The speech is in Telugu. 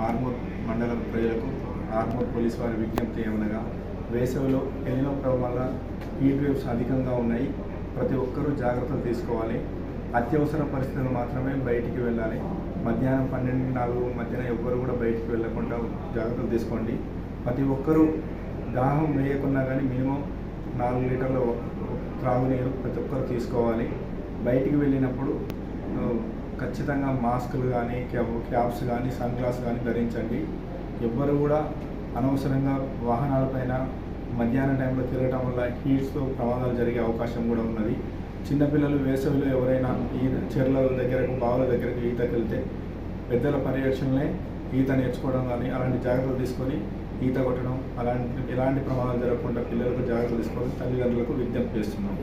ఆర్మూర్ మండలం ప్రజలకు ఆర్మూర్ పోలీసు వారి విజ్ఞప్తి ఏమనగా, వేసవిలో ఎల్నినో ప్రభావం వల్ల హీట్ వేవ్స్ అధికంగా ఉన్నాయి. ప్రతి ఒక్కరూ జాగ్రత్తలు తీసుకోవాలి. అత్యవసర పరిస్థితులు మాత్రమే బయటికి వెళ్ళాలి. మధ్యాహ్నం 12-4 మధ్యన ఎవ్వరు కూడా బయటికి వెళ్ళకుండా జాగ్రత్తలు తీసుకోండి. ప్రతి ఒక్కరూ దాహం వేయకున్నా కానీ మినిమం 4 లీటర్ల త్రాగునీరు ప్రతి ఒక్కరు తీసుకోవాలి. బయటికి వెళ్ళినప్పుడు ఖచ్చితంగా మాస్కులు కానీ, క్యాప్స్ కానీ, సన్ గ్లాస్ కానీ ధరించండి. ఎవ్వరు కూడా అనవసరంగా వాహనాలపైన మధ్యాహ్నం టైంలో తిరగటం వల్ల హీట్స్తో ప్రమాదాలు జరిగే అవకాశం కూడా ఉన్నది. చిన్నపిల్లలు వేసవిలో ఎవరైనా ఈ చెర్ల దగ్గరకు, బావుల దగ్గరకు ఈతకి వెళ్తే పెద్దల పర్యవేక్షణలే ఈత నేర్చుకోవడం కానీ అలాంటి జాగ్రత్తలు తీసుకొని ఈత కొట్టడం, ఎలాంటి ప్రమాదాలు జరగకుండా పిల్లలకు జాగ్రత్తలు తీసుకొని తల్లిదండ్రులకు విజ్ఞప్తి చేస్తున్నాం.